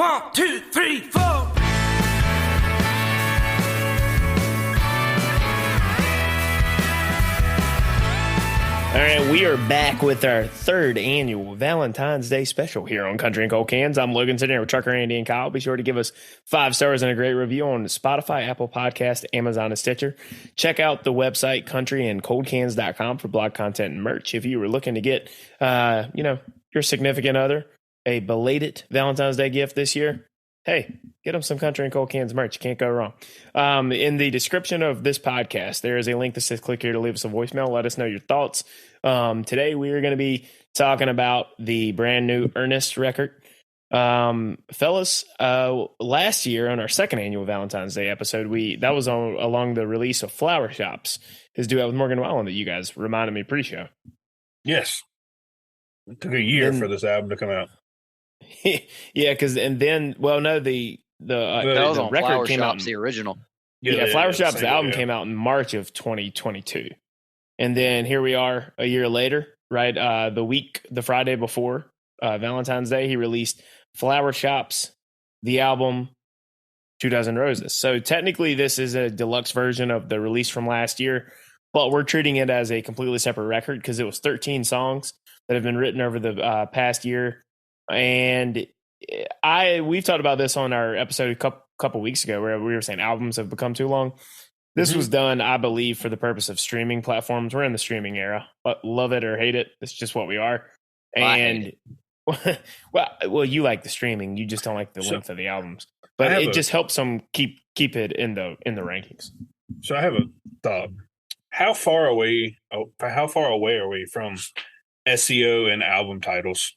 1, 2, 3, 4. All right, we are back with our third annual Valentine's Day special here on Country and Cold Cans. I'm Logan, sitting here with Trucker Andy and Kyle. Be sure to give us 5 stars and a great review on Spotify, Apple Podcast, Amazon, and Stitcher. Check out the website countryandcoldcans.com for blog content and merch. If you were looking to get, your significant other a belated Valentine's Day gift this year, hey, get them some Country and Cold Cans merch. You can't go wrong. In the description of this podcast, there is a link that says click here to leave us a voicemail. Let us know your thoughts. Today, we are going to be talking about the brand new ERNEST'S record. Fellas, last year on our second annual Valentine's Day episode, that was along the release of Flower Shops, his duet with Morgan Wallen that you guys reminded me pre-show. Yes. It took a year for this album to come out. Yeah, the was on record Flower came Shops, out the original. Flower Shops, the album came out in March of 2022, and then here we are a year later, right? The Friday before Valentine's Day, he released Flower Shops, the album 2 Dozen Roses. So technically, this is a deluxe version of the release from last year, but we're treating it as a completely separate record because it was 13 songs that have been written over the past year. And we've talked about this on our episode a couple weeks ago where we were saying albums have become too long. This was done, I believe, for the purpose of streaming platforms. We're in the streaming era, but love it or hate it, it's just what we are. And well, you like the streaming, you just don't like the length of the albums. But it just helps them keep it in the rankings. So I have a thought. How far away are we from SEO and album titles?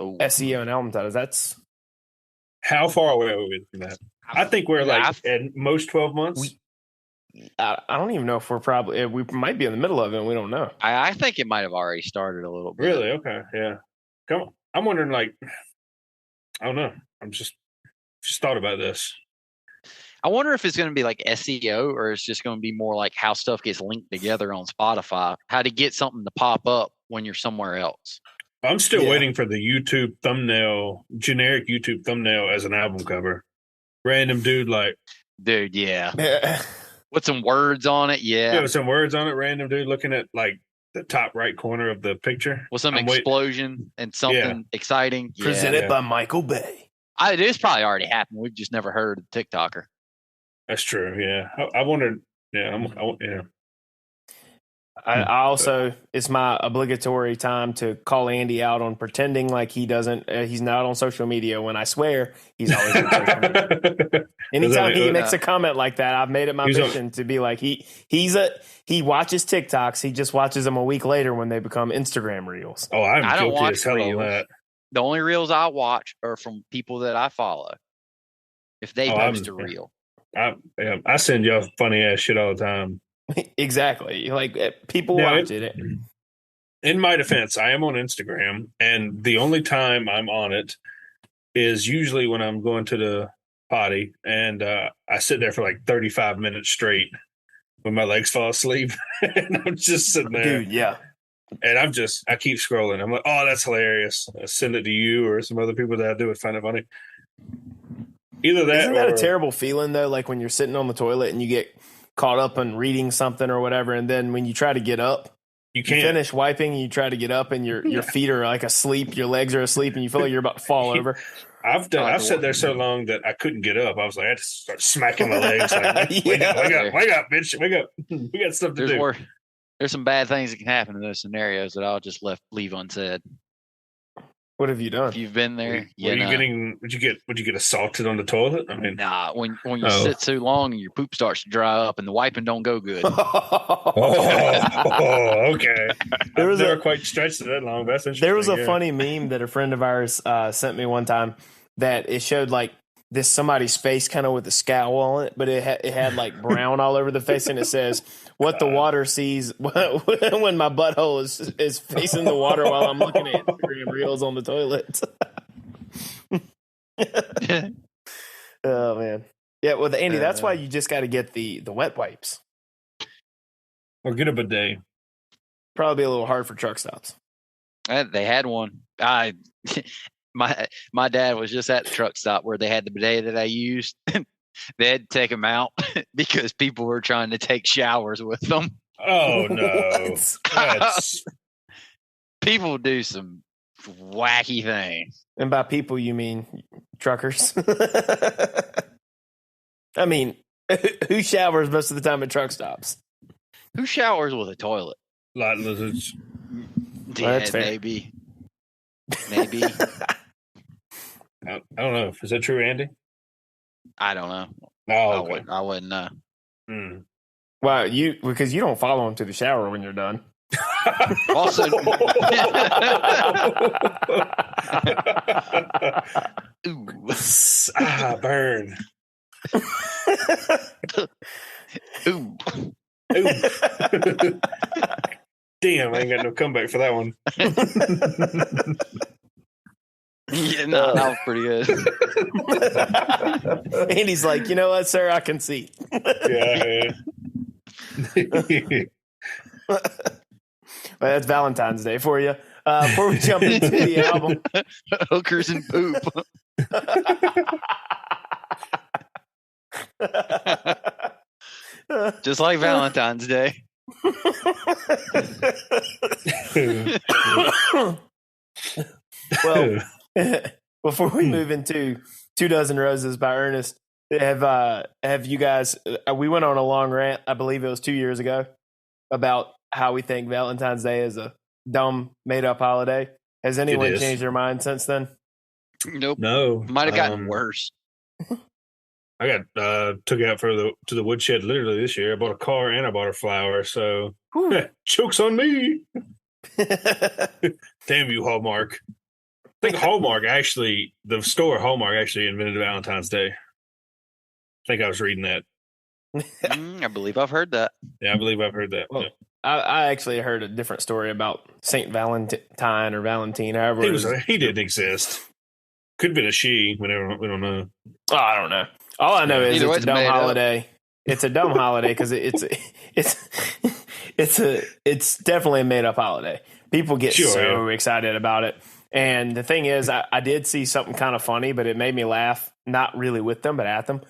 SEO and album titles. That's how far away are we from that? I think we're at most 12 months. I don't even know if we might be in the middle of it. And we don't know. I think it might have already started a little bit. Really? Okay. Yeah. Come on. I'm wondering, I don't know. I'm just thought about this. I wonder if it's going to be like SEO or it's just going to be more like how stuff gets linked together on Spotify, how to get something to pop up when you're somewhere else. I'm still waiting for the YouTube thumbnail, generic YouTube thumbnail as an album cover. Random dude yeah. With some words on it, yeah. With some words on it, random dude looking at the top right corner of the picture. With some explosion and something exciting. Presented by Michael Bay. It is probably already happened. We've just never heard of the TikToker. That's true, yeah. I wondered, I also, it's my obligatory time to call Andy out on pretending like he's not on social media when I swear he's always on social media. Anytime he makes a comment like that, I've made it my mission to be like, he watches TikToks. He just watches them a week later when they become Instagram reels. Oh, I don't watch reels. That. The only reels I watch are from people that I follow. If they post a reel. I send y'all funny ass shit all the time. Exactly. People watch it. In my defense, I am on Instagram, and the only time I'm on it is usually when I'm going to the potty, and I sit there for 35 minutes straight when my legs fall asleep, and I'm just sitting there. Dude, yeah. And I keep scrolling. I'm like, oh, that's hilarious. I send it to you or some other people that I do would find it funny. Either that Isn't that a terrible feeling, though, when you're sitting on the toilet and you get caught up in reading something or whatever, and then when you try to get up, you finish wiping and you try to get up and your feet are asleep, your legs are asleep, and you feel like you're about to fall over. I've sat there so long that I couldn't get up. I was I had to start smacking my legs. Wake up, bitch, wake up. We got stuff to do. There's some bad things that can happen in those scenarios that I'll just leave unsaid. What have you done? If you've been there, would you get assaulted on the toilet? I mean, nah. When you sit too long and your poop starts to dry up and the wiping don't go good. Okay. I've never quite stretched it that long. But that's interesting. There was a funny meme that a friend of ours sent me one time that it showed this somebody's face kind of with a scowl on it, but it had brown all over the face, and it says, "What the water sees when my butthole is facing the water while I'm looking at Instagram reels on the toilet." Oh man, yeah. Well, Andy, that's why you just got to get the wet wipes, or get a bidet. Probably be a little hard for truck stops. They had one. my dad was just at the truck stop where they had the bidet that I used. They had to take them out because people were trying to take showers with them. Oh no! That's People do some wacky things. And by people, you mean truckers? I mean, who showers most of the time at truck stops? Who showers with a toilet? lot lizards. Yeah, that's fair. maybe. I don't know. Is that true, Andy? I don't know. Oh, okay. I wouldn't know. Mm. Well, because you don't follow them to the shower when you're done. Also, ooh. Burn. Ooh. Ooh. Damn, I ain't got no comeback for that one. Yeah, no, that was pretty good. Andy's like, you know what, sir? I can see. Yeah. Well, that's Valentine's Day for you. Before we jump into the album, Hookers and poop. Just like Valentine's Day. Well, before we move into 2 Dozen Roses by Ernest, have you guys? We went on a long rant. I believe it was 2 years ago about how we think Valentine's Day is a dumb, made-up holiday. Has anyone changed their mind since then? Nope. No. Might have gotten worse. I got took out to the woodshed literally this year. I bought a car and I bought a flower. So joke's on me. Damn you, Hallmark. I think the store Hallmark actually invented Valentine's Day. I think I was reading that. I believe I've heard that. Yeah, I believe I've heard that. Well, yeah. I actually heard a different story about Saint Valentine or Valentine, however. He didn't exist. Could have been a she. We don't know. Oh, I don't know. All I know is Either way, it's a dumb holiday. It's a dumb holiday because it's definitely a made up holiday. People get so excited about it. And the thing is, I did see something kind of funny, but it made me laugh. Not really with them, but at them.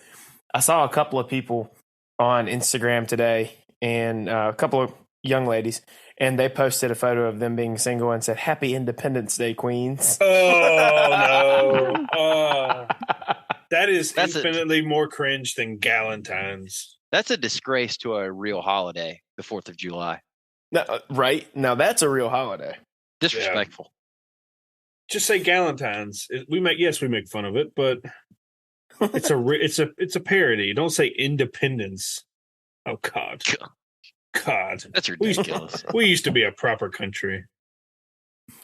I saw a couple of people on Instagram today, and a couple of young ladies, and they posted a photo of them being single and said, "Happy Independence Day, Queens." Oh no! That's infinitely more cringe than Galentine's. That's a disgrace to a real holiday, the 4th of July. No, right? Now that's a real holiday. Disrespectful. Yeah. Just say Galentine's. We make fun of it, but it's a parody. Don't say Independence. Oh God. That's ridiculous. We used to be a proper country.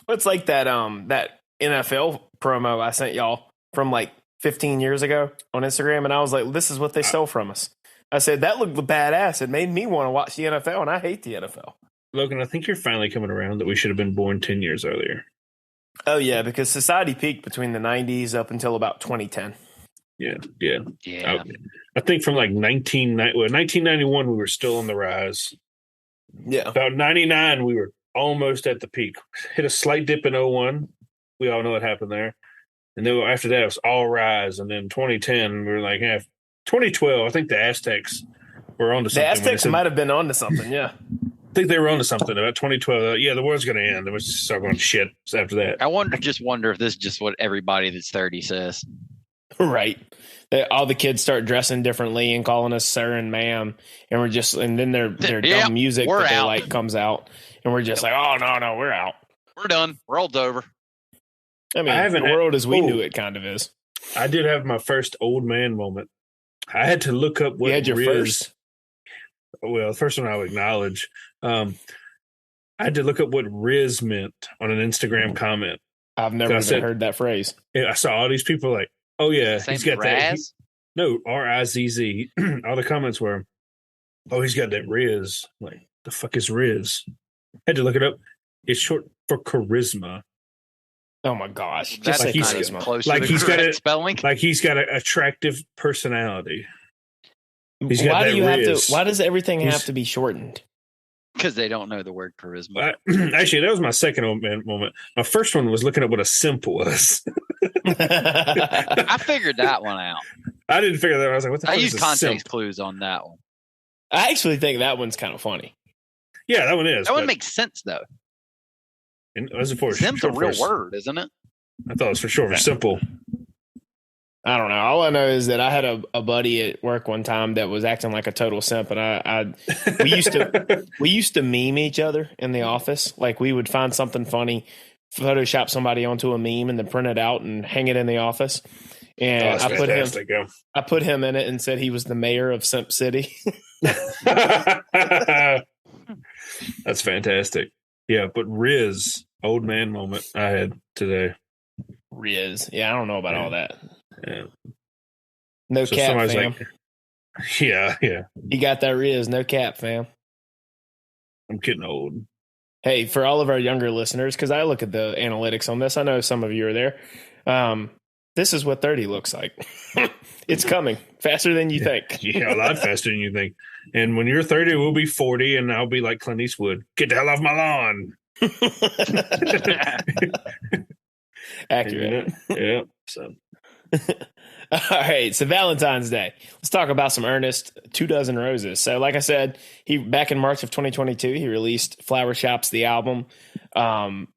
Well, it's like that that NFL promo I sent y'all from like 15 years ago on Instagram, and I was like, this is what they stole from us. I said, that looked badass. It made me want to watch the NFL, and I hate the NFL. Logan, I think you're finally coming around that we should have been born 10 years earlier. Oh, yeah, because society peaked between the 90s up until about 2010. Yeah. I think from like 1991, we were still on the rise. Yeah. About 99, we were almost at the peak. Hit a slight dip in 01. We all know what happened there. And then after that, it was all rise. And then 2010, we were like, 2012, I think the Aztecs were onto something. The Aztecs might have been onto something, yeah. I think they were onto something about 2012. The world's going to end. It was just start going to shit after that. I wonder if this is just what everybody that's 30 says. Right. All the kids start dressing differently and calling us sir and ma'am. And then their dumb music that they like comes out. And we're just like, oh, no, we're out. We're done. World's over. I mean, the world as we knew it kind of is. I did have my first old man moment. I had to look up what you had your first. Well, the first one I'll acknowledge. I had to look up what Riz meant on an Instagram comment. I've never even heard that phrase. I saw all these people like, oh, yeah, Same he's got Raz? that. No, R-I-Z-Z. All the comments were, oh, he's got that Riz. Like, the fuck is Riz? Had to look it up. It's short for charisma. Oh my gosh! That's like he's got spelling. Like he's got an attractive personality. Why does everything have to be shortened? because they don't know the word charisma. Actually, that was my second old man moment. My first one was looking at what a simp was. I figured that one out. I didn't figure that out. I was like, what the I fuck used is a context simp? clues on that one. I actually think that one's kind of funny. Yeah, that one is. That one makes sense though. Was it for Simp's a real word, isn't it? I thought it was for short for simple. I don't know. All I know is that I had a buddy at work one time that was acting like a total simp, and we used to meme each other in the office. Like we would find something funny, Photoshop somebody onto a meme, and then print it out and hang it in the office. And I put him in it and said he was the mayor of Simp City. That's fantastic. Yeah, but Riz, old man moment I had today. Riz. Yeah, I don't know about all that. Yeah. No So cap, somebody's fam. Yeah. He got that Riz. No cap, fam. I'm getting old. Hey, for all of our younger listeners, because I look at the analytics on this, I know some of you are there. This is what 30 looks like. It's coming faster than you think. Yeah, a lot faster than you think. And when you're 30, we'll be 40, and I'll be like Clint Eastwood. Get the hell off my lawn. Accurate. Yeah. So. All right, so Valentine's Day. Let's talk about some Ernest 24 Roses. So, like I said, he back in March of 2022, he released Flower Shops, the album.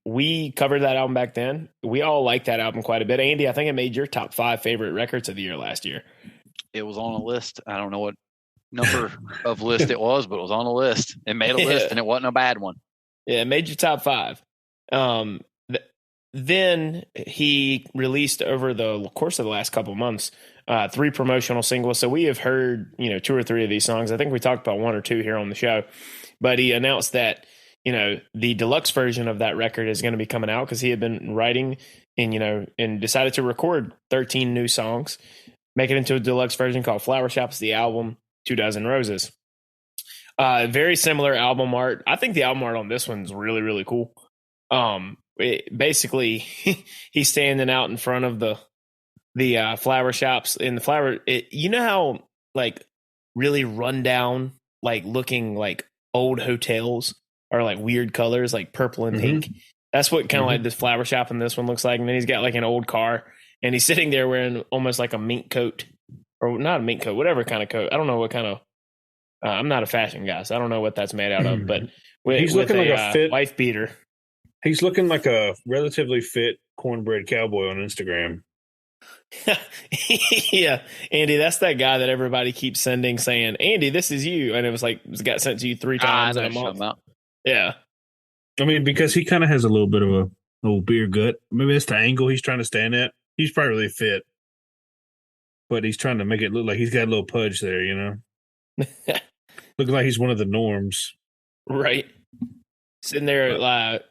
We covered that album back then. We all liked that album quite a bit. Andy, I think it made your top 5 favorite records of the year last year. It was on a list. I don't know what number of list it was, but it was on a list. It made a list, and it wasn't a bad one. Yeah, it made your top 5. Then he released over the course of the last couple of months 3 promotional singles. So we have heard 2 or 3 of these songs. I think we talked about 1 or 2 here on the show. But he announced that the deluxe version of that record is going to be coming out because he had been writing and decided to record 13 new songs, make it into a deluxe version called Flower Shops, the album 24 Roses. Very similar album art. I think the album art on this one's really, really cool. Basically, he's standing out in front of the flower shops in the flower. How like really rundown, like looking like old hotels are like weird colors, like purple and pink. That's what kind of like this flower shop in this one looks like. And then he's got like an old car, and he's sitting there wearing almost like a mink coat, or not a mink coat, whatever kind of coat. I don't know what kind of. I'm not a fashion guy, so I don't know what that's made out of. But he's looking like a fit wife beater. He's looking like a relatively fit cornbread cowboy on Instagram. Yeah, Andy, that's that guy that everybody keeps sending saying, Andy, this is you. And it got sent to you 3 times in a month. Yeah. I mean, because he kind of has a little bit of a little beer gut. Maybe that's the angle he's trying to stand at. He's probably really fit, but he's trying to make it look like he's got a little pudge there, Looking like he's one of the norms. Right. Sitting there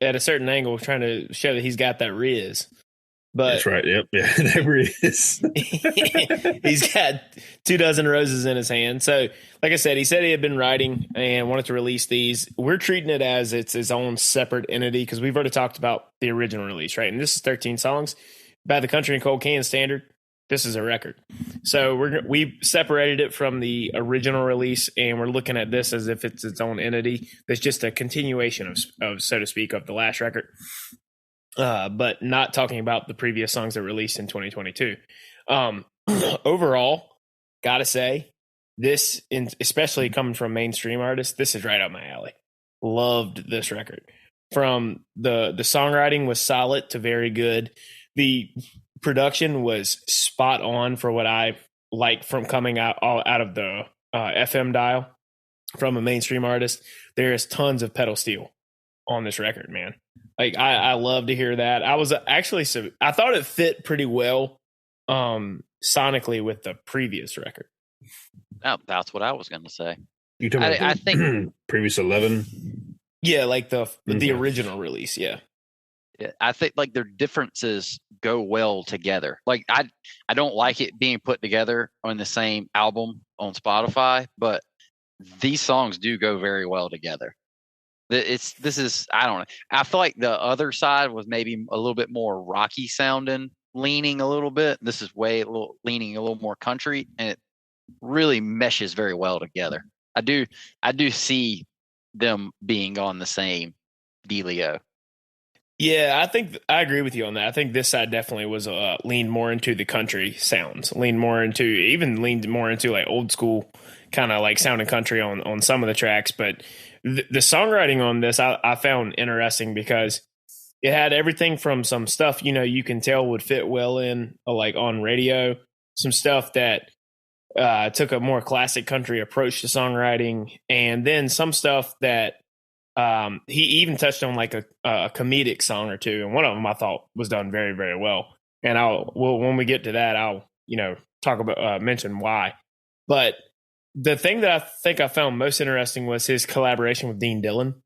at a certain angle trying to show that he's got that Riz. But that's right. Yep. Yeah, that Riz. He's got 24 roses in his hand. So, like I said, he said he had been writing and wanted to release these. We're treating it as it's his own separate entity because we've already talked about the original release, right? And this is 13 songs. By the Country and Cold Can standard, this is a record. So we separated it from the original release, and we're looking at this as if it's its own entity. It's just a continuation of so to speak, of the last record, but not talking about the previous songs that were released in 2022. Overall, gotta say, this, especially coming from mainstream artists, this is right up my alley. Loved this record. From the songwriting was solid to very good. The production was spot on for what I like from coming out of the FM dial from a mainstream artist. There is tons of pedal steel on this record, man. Like I love to hear that. I was actually I thought it fit pretty well sonically with the previous record. Oh, that's what I was going to say. You talking about I think previous 11? Yeah, like the original release. Yeah. I think like their differences go well together. Like I don't like it being put together on the same album on Spotify, but these songs do go very well together. I don't know. I feel like the other side was maybe a little bit more rocky sounding, leaning a little bit. This is leaning a little more country, and it really meshes very well together. I do see them being on the same dealio. Yeah, I think I agree with you on that. I think this side definitely was leaned more into the country sounds, leaned more into like old school kind of like sounding country on some of the tracks. But the songwriting on this I found interesting because it had everything from some stuff you can tell would fit well in like on radio, some stuff that took a more classic country approach to songwriting, and then some stuff that he even touched on like a comedic song or two, and one of them I thought was done very, very well. And when we get to that, I'll talk about mention why. But the thing that I think I found most interesting was his collaboration with Dean Dillon.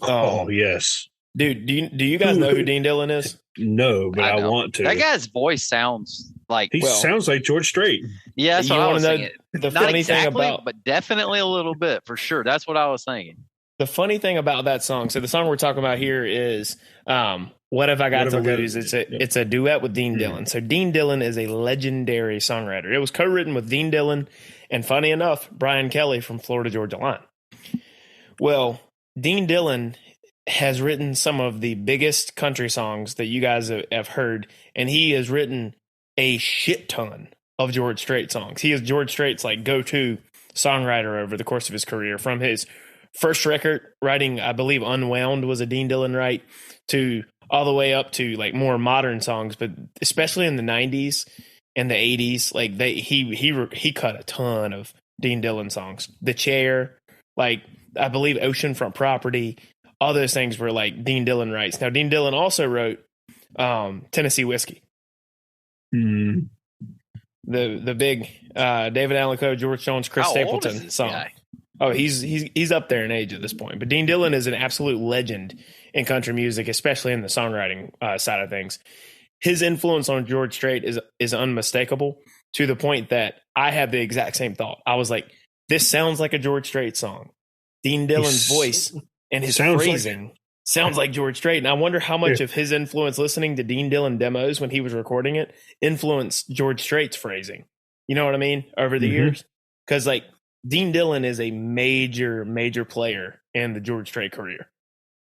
Oh yes, dude. Do you guys know who Dean Dillon is? No, but I want to. That guy's voice sounds like sounds like George Strait. Yeah, that's what I was thinking. The Not funny exactly, thing about, but definitely a little bit for sure. That's what I was thinking. The funny thing about that song, so the song we're talking about here is What Have I Got to Lose? It's a duet with Dean Dillon. So Dean Dillon is a legendary songwriter. It was co-written with Dean Dillon and, funny enough, Brian Kelly from Florida Georgia Line. Well, Dean Dillon has written some of the biggest country songs that you guys have heard, and he has written a shit ton of George Strait songs. He is George Strait's like go-to songwriter over the course of his career, from his first record writing, I believe Unwound was a Dean Dillon write, to all the way up to like more modern songs, but especially in the 90s and the 80s, like he cut a ton of Dean Dillon songs. The Chair, like I believe Oceanfront Property, all those things were like Dean Dillon writes. Now Dean Dillon also wrote Tennessee Whiskey. Mm. The big David Allan Coe, George Jones, Chris Stapleton song. Guy? Oh, he's up there in age at this point. But Dean Dillon is an absolute legend in country music, especially in the songwriting side of things. His influence on George Strait is unmistakable, to the point that I have the exact same thought. I was like, this sounds like a George Strait song. Dean Dillon's voice and his phrasing sounds like George Strait. And I wonder how much of his influence listening to Dean Dillon demos when he was recording it influenced George Strait's phrasing. You know what I mean? Over the years. Because like Dean Dillon is a major, major player in the George Strait career.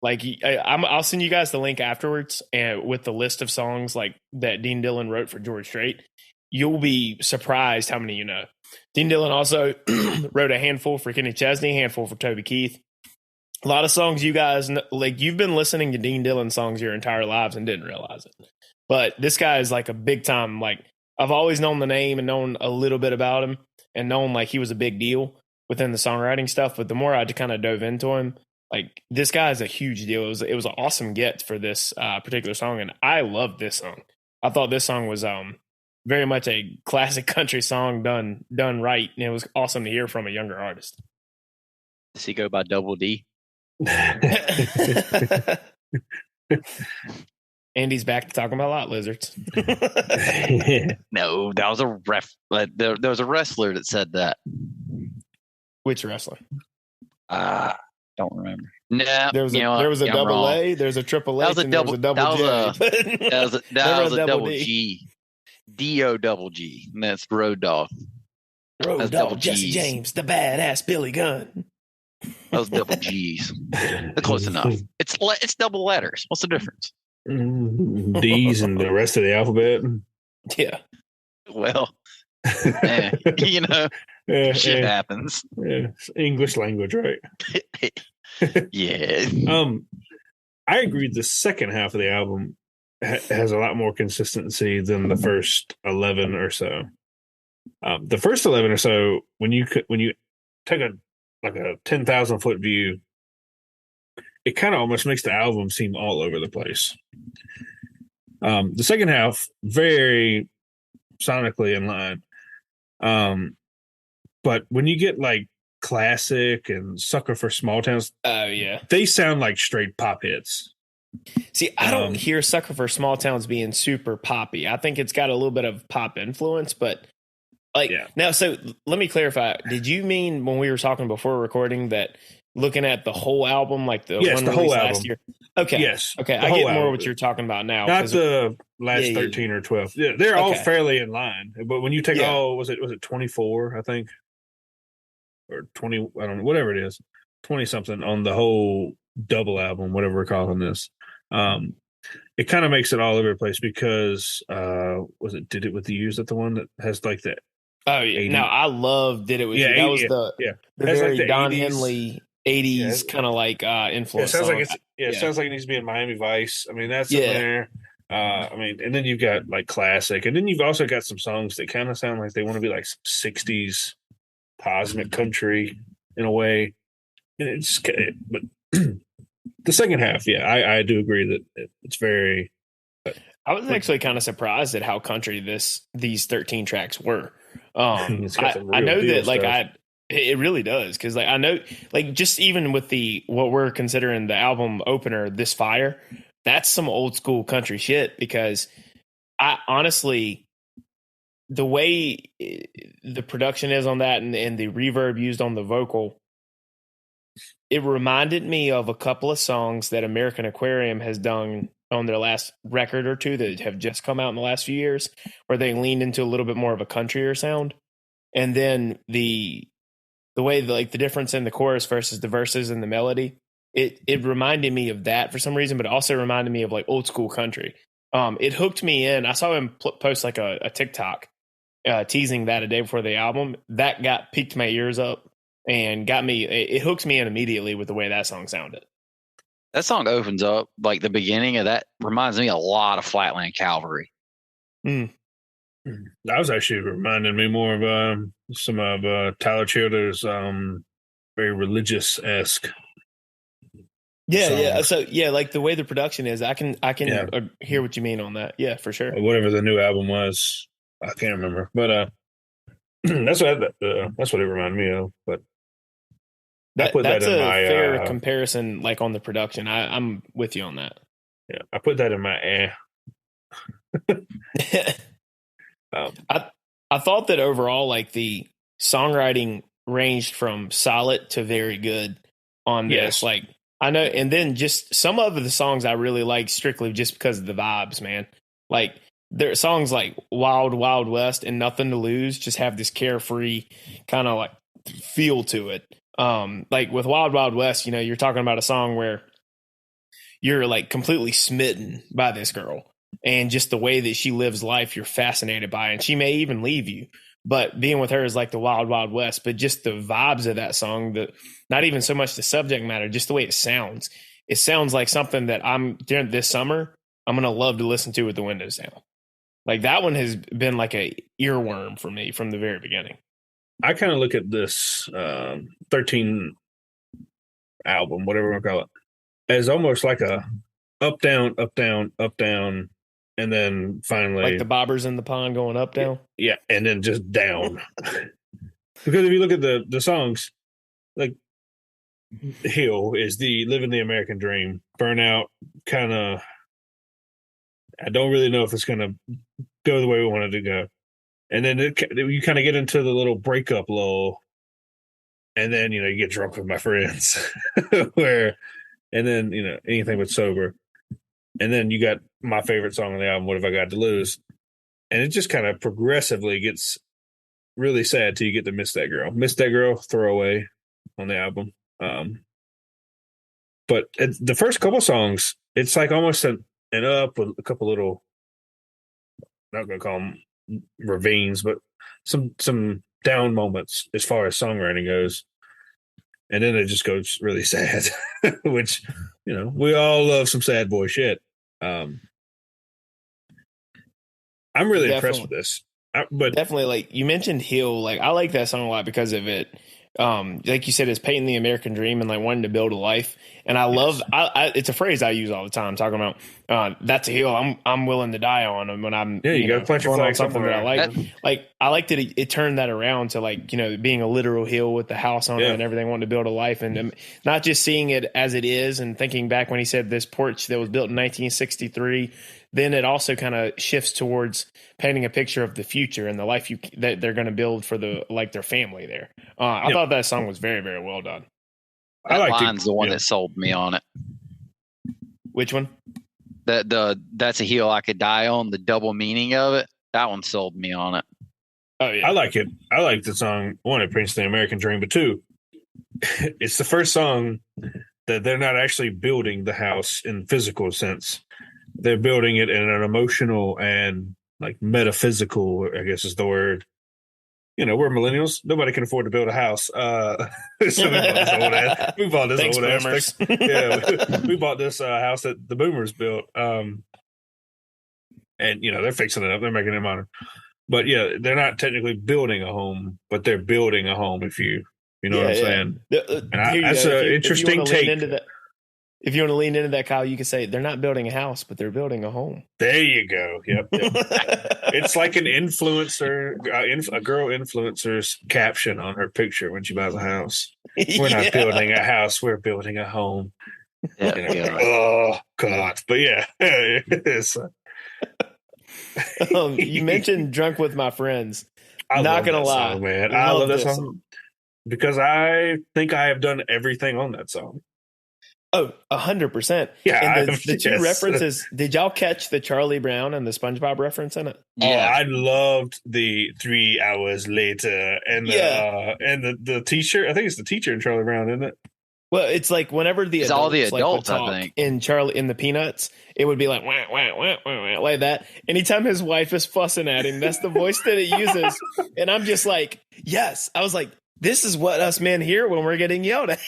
Like I'll send you guys the link afterwards, and with the list of songs like that Dean Dillon wrote for George Strait. You'll be surprised how many you know. Dean Dillon also wrote a handful for Kenny Chesney, a handful for Toby Keith. A lot of songs you guys know, like you've been listening to Dean Dillon songs your entire lives and didn't realize it. But this guy is like a big time, like I've always known the name and known a little bit about him and known like he was a big deal within the songwriting stuff. But the more I kind of dove into him, like this guy is a huge deal. It was an awesome get for this particular song. And I loved this song. I thought this song was very much a classic country song done right. And it was awesome to hear from a younger artist. Does he go by Double D? Andy's back to talking about lot lizards. No, that was a there was a wrestler that said that. Which wrestler? Don't remember. No, there was a double A. There's a triple H. There was a double J. That was a double G. D-O double G. And that's Road Dogg. Road Dogg, Jesse James, the badass Billy Gunn. That was double G's. Close enough. It's double letters. What's the difference? D's and the rest of the alphabet. Yeah. Well, shit happens. Yeah, it's English language, right? Yeah. I agree. The second half of the album has a lot more consistency than the first 11 or so. The first 11 or so, when you take a 10,000 foot view, it kind of almost makes the album seem all over the place. The second half, very sonically in line. But when you get like Classic and Sucker for Small Towns, they sound like straight pop hits. See, I don't hear Sucker for Small Towns being super poppy. I think it's got a little bit of pop influence, but now, so let me clarify. Did you mean when we were talking before recording that looking at the whole album, like the one whole album last year? Okay. Yes. Okay. I get more what you're talking about now. Not the last 13 or 12. Yeah, they're all fairly in line. But when you take was it 24, I think? Or 20, I don't know, whatever it is. 20 something on the whole double album, whatever we're calling this. It kind of makes it all over the place because was it Did It With You? Is that the one that has like the Oh yeah. 80? No, I love Did It With Yeah, You. That was yeah, the yeah. the Has like very the Don 80s. Henley 80s Yeah. kind of like It influence sounds song. like it Yeah. sounds like it needs to be in Miami Vice. I mean, that's in Yeah. there. I mean, and then you've got like classic, and then you've also got some songs that kind of sound like they want to be like some 60s cosmic country in a way. And it's but the second half, yeah, I do agree that it's very. I was actually kind of surprised at how country these 13 tracks were. It's got some I real know deal that like stuff. it really does, because like I know, like, just even with the what we're considering the album opener, This Fire, that's some old school country shit. Because I honestly, the way the production is on that, and the reverb used on the vocal, it reminded me of a couple of songs that American Aquarium has done on their last record or two that have just come out in the last few years, where they leaned into a little bit more of a countryer sound. And then the way like the difference in the chorus versus the verses and the melody, it reminded me of that for some reason, but it also reminded me of like old school country. It hooked me in. I saw him post like a TikTok teasing that a day before the album. That piqued my ears up and got me. It hooks me in immediately with the way that song sounded. That song opens up, like the beginning of that reminds me a lot of Flatland Cavalry. Mm. That was actually reminding me more of some of Tyler Childers' very religious-esque. Yeah, songs. yeah. So yeah, like the way the production is, I can Yeah. hear what you mean on that. Yeah, for sure. Whatever the new album was, I can't remember, but that's what it reminded me of. But I put that That's in a my fair comparison, like on the production. I'm with you on that. yeah, I put that in my I thought that overall, like the songwriting ranged from solid to very good on this. Yes. Like I know, and then just some of the songs I really like strictly just because of the vibes, man. Like there are songs like Wild Wild West and Nothing to Lose just have this carefree kind of like feel to it. Like with Wild Wild West, you're talking about a song where you're like completely smitten by this girl, and just the way that she lives life, you're fascinated by, and she may even leave you. But being with her is like the Wild Wild West. But just the vibes of that song, not even so much the subject matter, just the way it sounds. It sounds like something that during this summer, I'm going to love to listen to with the windows down. Like that one has been like a earworm for me from the very beginning. I kind of look at this 13 album, whatever we call it, as almost like a up, down, up, down, up, down, and then finally like the bobbers in the pond going up, down. Yeah, and then just down. Because if you look at the songs, like Hill is the Living the American Dream, Burnout, kind of. I don't really know if it's going to go the way we wanted to go. And then you kind of get into the little breakup lull, and then you get drunk with my friends, and then anything but sober, and then you got my favorite song on the album, What Have I Got to Lose, and it just kind of progressively gets really sad till you get to Miss That Girl, throwaway on the album. But the first couple songs, it's like almost an up with a couple little, not going to call them ravines, but some down moments as far as songwriting goes. And then it just goes really sad, which, we all love some sad boy shit. I'm really impressed with this. But definitely, like you mentioned Hill, like I like that song a lot because of it. Like you said, it's painting the American dream and like wanting to build a life. And I love, it's a phrase I use all the time, talking about that's a hill I'm willing to die on. And when I'm you got to plant your going on flag something that I somewhere. like I like that it turned that around to like being a literal hill with the house on it and everything, wanting to build a life, and not just seeing it as it is and thinking back when he said this porch that was built in 1963. Then it also kind of shifts towards painting a picture of the future and the life that they're going to build for their family there. I thought that song was very, very well done. That line's the one that sold me on it. Which one? That's a hill I could die on. The double meaning of it. That one sold me on it. Oh yeah, I like it. I like the song. One, it paints the American dream, but two, it's the first song that they're not actually building the house in physical sense. They're building it in an emotional and like metaphysical, I guess is the word. We're millennials. Nobody can afford to build a house. So we bought this Thanks, old ass boomers. Yeah, we bought this house that the boomers built. And they're fixing it up. They're making it modern. But yeah, they're not technically building a home, but they're building a home. If you know what I'm saying. And that's an interesting take. If you want to lean into that, Kyle, you can say they're not building a house, but they're building a home. There you go. Yep. It's like an influencer, a girl influencer's caption on her picture when she buys a house. We're not building a house, we're building a home. Yeah. Oh God! But yeah, you mentioned "Drunk with My Friends." I'm not gonna lie, song, man. I love that song because I think I have done everything on that song. Oh, 100%. Yeah, and the two references. Did y'all catch the Charlie Brown and the SpongeBob reference in it? Yeah, I loved the 3 hours later and the T-shirt. I think it's the teacher in Charlie Brown, isn't it? Well, it's like whenever it's all the adults, like, I think, in the Peanuts, it would be like wah, wah, wah, wah, wah, like that. Anytime his wife is fussing at him, that's the voice that it uses. And I'm just like, yes. I was like, this is what us men hear when we're getting yelled at.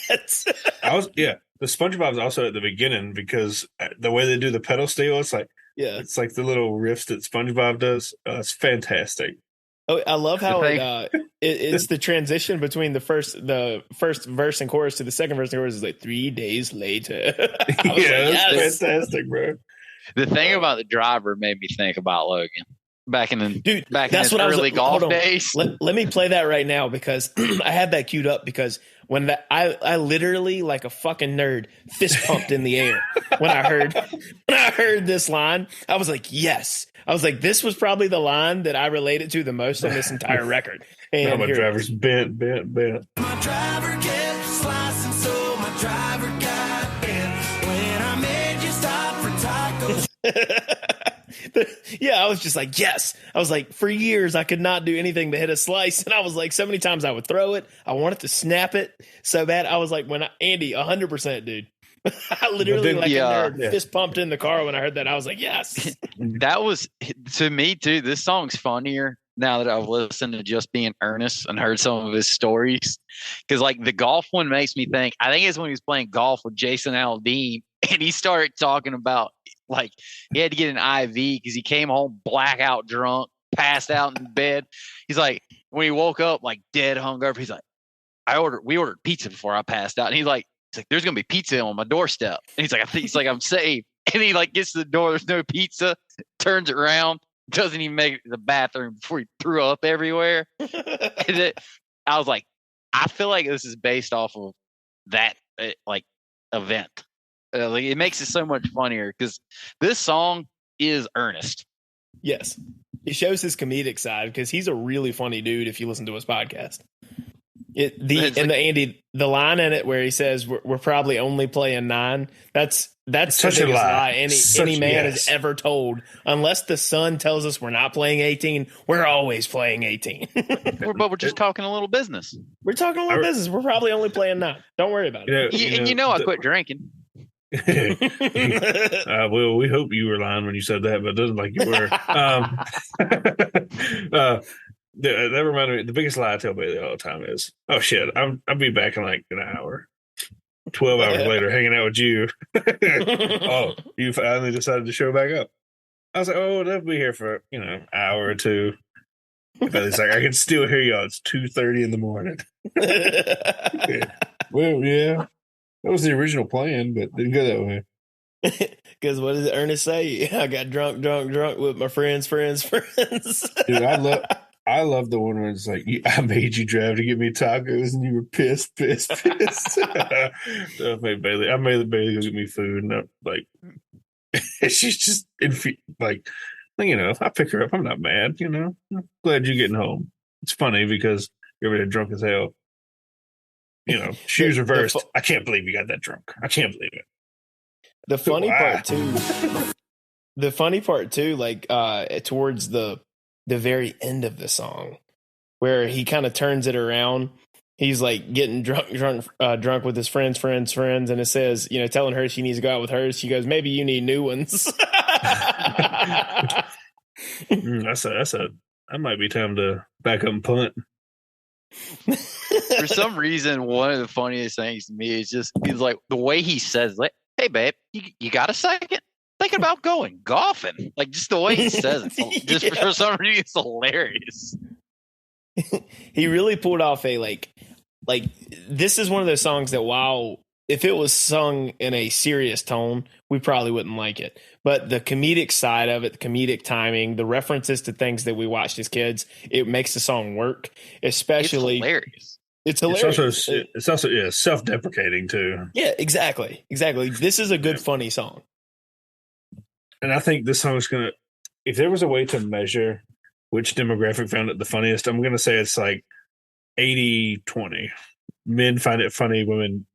The SpongeBob is also at the beginning because the way they do the pedal steel, it's like the little riffs that SpongeBob does. It's fantastic. Oh, I love how it's the transition between the first verse and chorus to the second verse and chorus is like 3 days later. That's fantastic, bro. The thing about the driver made me think about Logan back in his early golf days. Let me play that right now because I had that queued up because when I literally like a fucking nerd fist pumped in the air when I heard this line. I was like, yes. I was like, this was probably the line that I related to the most on this entire record. And my driver's bent. My driver kept slicing, so my driver got bent. When I made you stop for tacos. Yeah, I was just like, yes. I was like, for years, I could not do anything but hit a slice. And I was like, so many times I would throw it. I wanted to snap it so bad. I was like, Andy, 100%, dude. I literally a nerd fist pumped in the car when I heard that. I was like, yes. That was, to me, too, this song's funnier now that I've listened to Just Being Earnest and heard some of his stories. Because, like, the golf one makes me think, I think it's when he was playing golf with Jason Aldean, and he started talking about, like, he had to get an IV because he came home blackout drunk, passed out in bed. He's like, when he woke up, like, dead hungover, he's like, we ordered pizza before I passed out. And he's like, there's going to be pizza on my doorstep. And he's like, I'm safe. And he like gets to the door. There's no pizza, turns it around, doesn't even make it to the bathroom before he threw up everywhere. I was like, I feel like this is based off of that event. It makes it so much funnier because this song is earnest. Yes. It shows his comedic side because he's a really funny dude if you listen to his podcast. Andy, the line in it where he says we're probably only playing 9. That's such a lie any man has ever told. Unless the sun tells us we're not playing 18, we're always playing 18. But we're just talking a little business. We're talking a little business. We're probably only playing 9. Don't worry about it. I quit drinking. Well, we hope you were lying when you said that, but it doesn't like you were. That reminded me, the biggest lie I tell Bailey all the time is, oh shit, I'll be back in like an hour. 12 hours later, hanging out with you. Oh, you finally decided to show back up. I was like, oh, they'll be here for, an hour or two. But it's like, I can still hear y'all. It's 2:30 in the morning. Well, yeah. That was the original plan, but didn't go that way. Because what does Ernest say? I got drunk with my friends. Dude, I love the one where it's like, I made you drive to get me tacos and you were pissed. I made Bailey go get me food. And I'm like, she's just, like, if I pick her up, I'm not mad, I'm glad you're getting home. It's funny because you're over there drunk as hell. Shoes reversed. I can't believe you got that drunk. I can't believe it. The funny part too, like towards the very end of the song, where he kind of turns it around he's like getting drunk with his friends, and it says, telling her she needs to go out with hers. She goes, maybe you need new ones. That might be time to back up and punt. For some reason, one of the funniest things to me is just he's like the way he says, like, "Hey, babe, you got a second? Thinking about going golfing." Like just the way he says it, just for some reason, it's hilarious. He really pulled off a like this is one of those songs that while if it was sung in a serious tone, we probably wouldn't like it. But the comedic side of it, the comedic timing, the references to things that we watched as kids, it makes the song work. Especially, it's hilarious. It's also self-deprecating too. Yeah, exactly. This is a good funny song. And I think this song is gonna. If there was a way to measure which demographic found it the funniest, I'm gonna say it's like 80-20. Men find it funny, women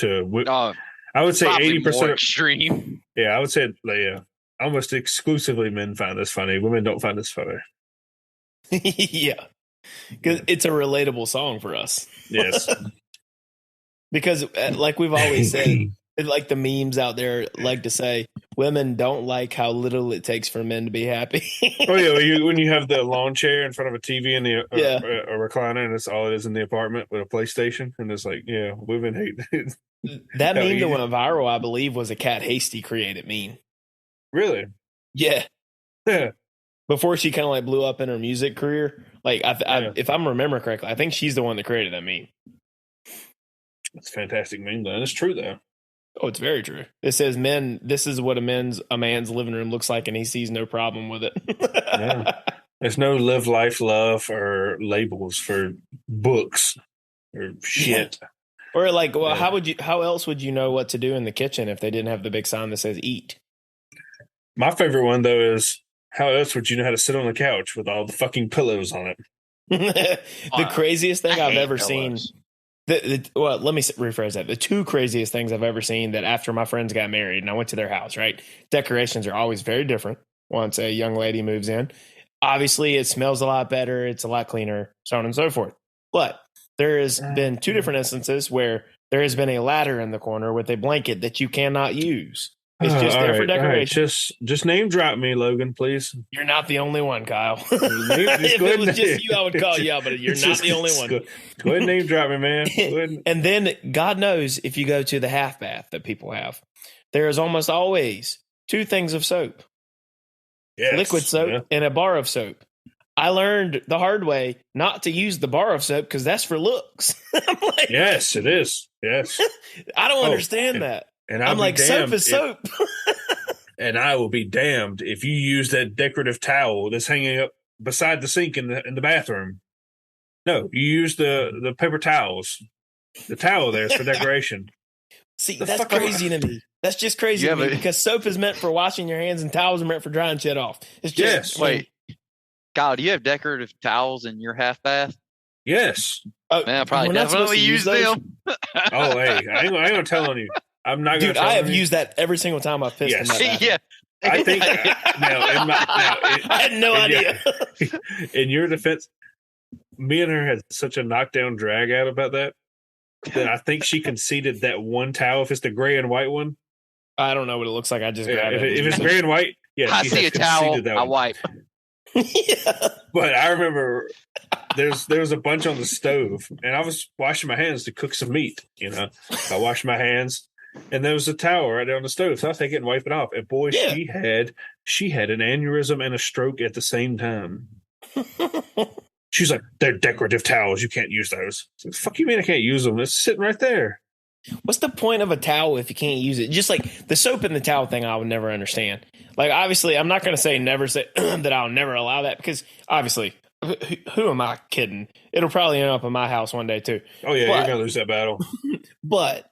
I would say 80% extreme. Yeah, I would say almost exclusively men find this funny. Women don't find this funny. Yeah, because it's a relatable song for us. Yes, because like we've always said, like the memes out there like to say, women don't like how little it takes for men to be happy. Oh yeah, when you have the lawn chair in front of a TV and a recliner, and that's all it is in the apartment with a PlayStation, and it's like, women hate it. That meme that went viral, I believe, was a Cat Hasty created meme. Really? Yeah. Before she kind of like blew up in her music career, like if I'm remembering correctly, I think she's the one that created that meme. That's a fantastic meme, though. And it's true, though. Oh, it's very true. It says, "Men, this is what a man's living room looks like," and he sees no problem with it. Yeah. There's no live, life, love, or labels for books or shit. Yeah. Or like, well, how else would you know what to do in the kitchen if they didn't have the big sign that says "eat"? My favorite one though is, how else would you know how to sit on the couch with all the fucking pillows on it? The craziest thing I've ever seen. Well, let me rephrase that. The two craziest things I've ever seen that after my friends got married and I went to their house, right? Decorations are always very different once a young lady moves in. Obviously, it smells a lot better. It's a lot cleaner, so on and so forth. But there has been two different instances where there has been a ladder in the corner with a blanket that you cannot use. It's just there for decoration. Right. Just name drop me, Logan, please. You're not the only one, Kyle. If it was just you, I would call you out, but you're not the only one. Go ahead and name drop me, man. And then God knows if you go to the half bath that people have, there is almost always two things of soap. Yes, liquid soap and a bar of soap. I learned the hard way not to use the bar of soap because that's for looks. I'm like, yes, it is. Yes. I don't understand that. And I'm like, soap is soap. And I will be damned if you use that decorative towel that's hanging up beside the sink in the bathroom. No, you use the paper towels. The towel there is for decoration. See, that's crazy to me. That's just crazy to me because soap is meant for washing your hands and towels are meant for drying shit off. It's just wait. Kyle, do you have decorative towels in your half bath? Yes. Man, I probably definitely use them. Oh, hey, I ain't gonna tell on you. I'm not going to. Dude, I have used that every single time I've pissed in my bath. Yeah. I think I had no idea. In your defense, me and her had such a knockdown drag out about that I think she conceded that one towel. If it's the gray and white one, I don't know what it looks like. I just grab it. If it's gray and white, I see a towel, I wipe. Yeah. But I remember there was a bunch on the stove, and I was washing my hands to cook some meat. I washed my hands. And there was a towel right there on the stove, so I take it and wipe it off. And boy, she had an aneurysm and a stroke at the same time. She's like, "They're decorative towels. You can't use those." So, fuck you mean I can't use them? It's sitting right there. What's the point of a towel if you can't use it? Just like the soap in the towel thing, I would never understand. Like, obviously, I'm not going to say never say that I'll never allow that because obviously, who am I kidding? It'll probably end up in my house one day too. Oh yeah, you're going to lose that battle. But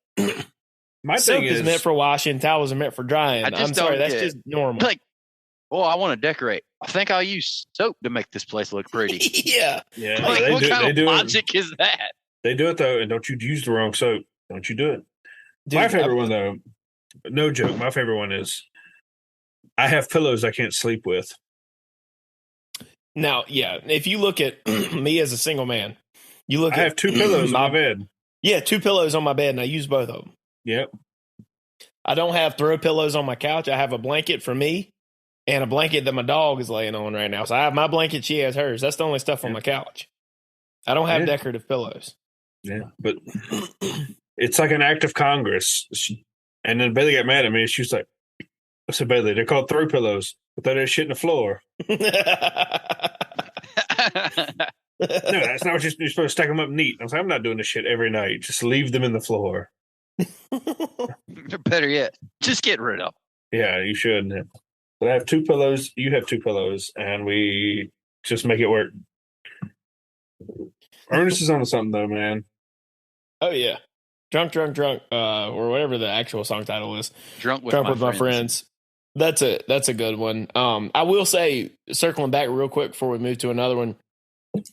my soap thing is meant for washing, towels are meant for drying. I'm sorry, that's just normal. Like, I want to decorate. I think I'll use soap to make this place look pretty. Yeah. Like, what kind of logic is that? They do it though, and don't you use the wrong soap. Don't you do it. Dude, my favorite one though, no joke, my favorite one is I have pillows I can't sleep with. Now, yeah, if you look at me as a single man, You look I have two pillows on my bed. Yeah, 2 pillows on my bed, and I use both of them. Yep. I don't have throw pillows on my couch. I have a blanket for me and a blanket that my dog is laying on right now. So I have my blanket, she has hers. That's the only stuff on my couch. I don't have decorative pillows. Yeah, but it's like an act of Congress. And then Bailey got mad at me. She was like, I said, Bailey, they're called throw pillows, but they're shit in the floor. No, that's not what you're supposed to stack them up neat. I was like, I'm not doing this shit every night. Just leave them in the floor. Better yet, just get rid of them. Yeah, you should. But I have 2 pillows. You have 2 pillows, and we just make it work. Ernest is on to something, though, man. Oh, yeah. Drunk, or whatever the actual song title is. Drunk with my friends. That's a good one. I will say, circling back real quick before we move to another one,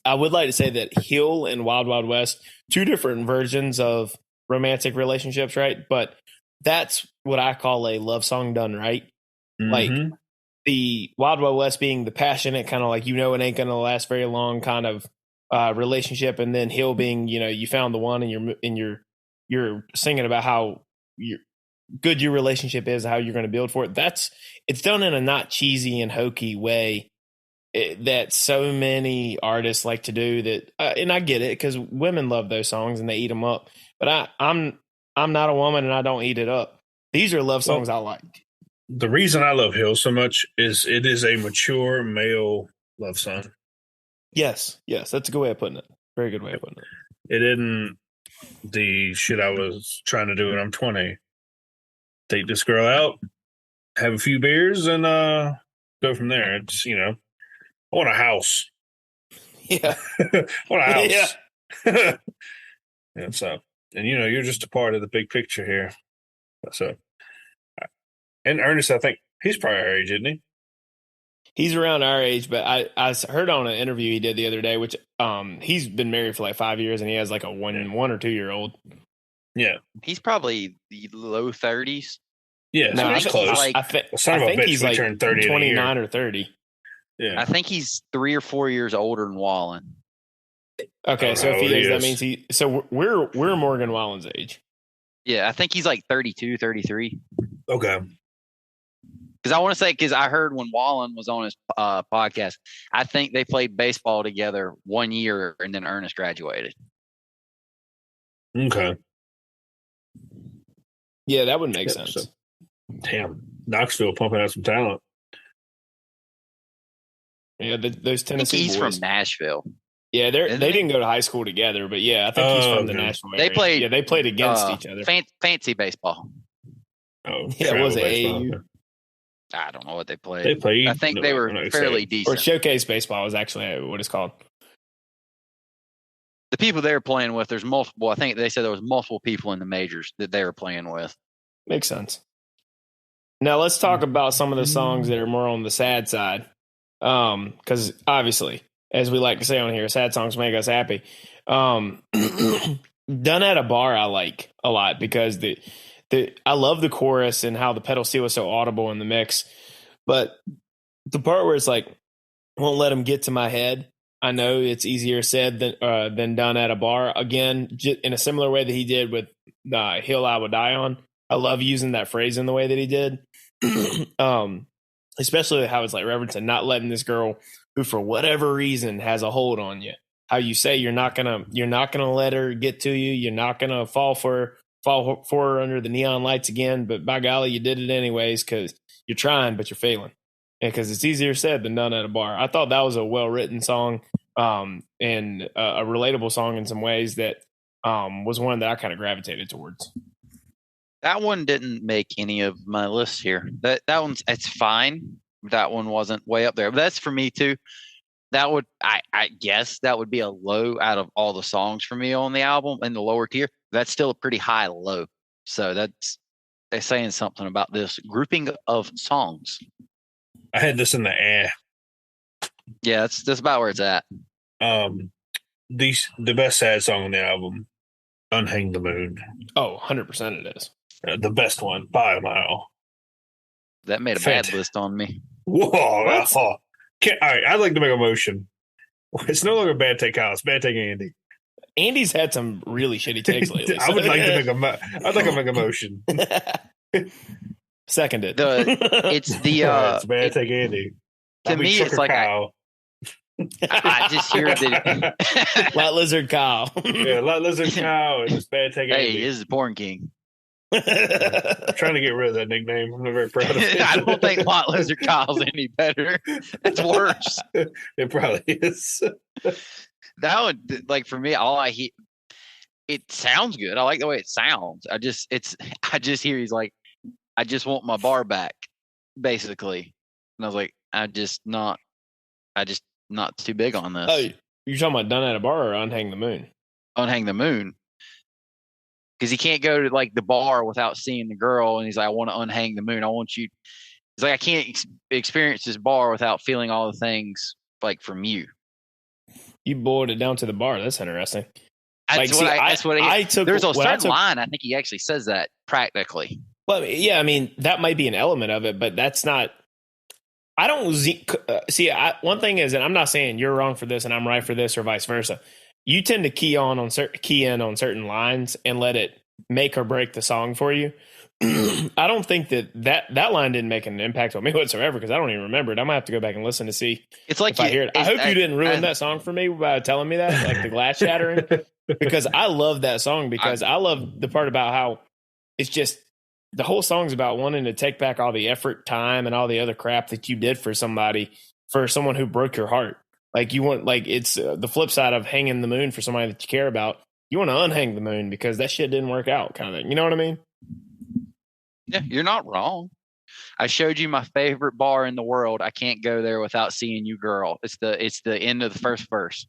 I would like to say that Hill and Wild Wild West, 2 different versions of romantic relationships, right? But that's what I call a love song done right. Mm-hmm. Like the Wild Wild West being the passionate kind of like, it ain't going to last very long kind of relationship, and then Hill being, you found the one, and you're singing about how good your relationship is, how you're going to build for it. It's done in a not cheesy and hokey way that so many artists like to do that. And I get it, because women love those songs and they eat them up, but I'm not a woman and I don't eat it up. These are love songs I like. The reason I love Hill so much is it is a mature male love song. Yes, that's a good way of putting it. Very good way of putting it. It isn't the shit I was trying to do when I'm 20. Take this girl out, have a few beers, and go from there. It's, I want a house. Yeah. I want a house. Yeah. Yeah, so, and you're just a part of the big picture here. So, and Ernest, I think he's probably our age, isn't he? He's around our age, but I heard on an interview he did the other day, which he's been married for like 5 years, and he has like a 1 or 2 year old. Yeah, he's probably the low 30s. Yeah, no, he's close. I think he's like 29 or 30. Yeah, I think he's 3 or 4 years older than Wallen. Okay, so if he is, that means So we're Morgan Wallen's age. Yeah, I think he's like 32, 33. Okay. Because I heard when Wallen was on his podcast, I think they played baseball together 1 year, and then Ernest graduated. Okay. Yeah, that would make sense. So, damn, Knoxville pumping out some talent. Yeah, those Tennessee he's boys. From Nashville. Yeah, they didn't go to high school together, but yeah, I think he's from the Nashville area. They played against each other. Fancy baseball. Oh, yeah, was it AAU? I don't know what they played. They played. I think they were fairly decent. Or showcase baseball is actually what it's called. The people they were playing with, there's multiple. I think they said there was multiple people in the majors that they were playing with. Makes sense. Now let's talk about some of the songs that are more on the sad side, because obviously, as we like to say on here, sad songs make us happy. Done at a Bar I like a lot, because I love the chorus and how the pedal steel is so audible in the mix, but the part where it's like, won't let them get to my head. I know it's easier said than done at a bar. Again, in a similar way that he did with Hill I Will Die On. I love using that phrase in the way that he did. Especially how it's like referencing not letting this girl who for whatever reason has a hold on you. How you say you're not gonna let her get to you. You're not gonna fall for her under the neon lights again. But by golly, you did it anyways, because you're trying, but you're failing. Because it's easier said than done at a bar. I thought that was a well-written song, and a relatable song in some ways that was one that I kind of gravitated towards. That one didn't make any of my lists here. That it's fine. That one wasn't way up there. But that's for me too. That would I guess that would be a low out of all the songs for me on the album in the lower tier. That's still a pretty high low. So they're saying something about this grouping of songs. I had this in the air. Yeah, that's about where it's at. The best sad song on the album, Unhang the Moon. Oh, 100% it is. The best one by a mile. That made a bad list on me. Whoa. All right, I'd like to make a motion. It's no longer Bad Take Kyle, it's Bad Take Andy. Andy's had some really shitty takes lately. I would like to make I'd like to make a motion. Seconded. It's the It's a bad take, Andy. to me, it's like I just hear that. Lot Lizard Kyle. Yeah, Lot Lizard Kyle and it's bad take, Hey, Andy. this is Porn King. I'm trying to get rid of that nickname. I'm not very proud of it. I don't think Lot Lizard Kyle's any better. It's worse. It probably is. That would, like, for me, all I hear, it sounds good. I like the way it sounds. I just hear he's like, I just want my bar back, basically. And I was like, not too big on this. Oh, you're talking about Done at a Bar or Unhang the Moon? Unhang the Moon. Because he can't go to like the bar without seeing the girl, and he's like, I want to unhang the moon. I want you. He's like, I can't experience this bar without feeling all the things like from you. You boiled it down to the bar. That's interesting. That's what I took. There's a certain line. I think he actually says that practically. Well, yeah, I mean that might be an element of it, but that's not. I don't see. One thing is, and I'm not saying you're wrong for this and I'm right for this, or vice versa. You tend to key in on certain lines and let it make or break the song for you. I don't think that line didn't make an impact on me whatsoever because I don't even remember it. I'm gonna have to go back and listen to see. It's like if I hear it. I hope you didn't ruin that song for me by telling me that, like the glass shattering, because I love that song because I love the part about how it's just the whole song's about wanting to take back all the effort, time, and all the other crap that you did for somebody, for someone who broke your heart. Like you want, like it's the flip side of hanging the moon for somebody that you care about. You want to unhang the moon because that shit didn't work out, kind of thing. You know what I mean? Yeah, you're not wrong. I showed you my favorite bar in the world. I can't go there without seeing you, girl. It's the end of the first verse.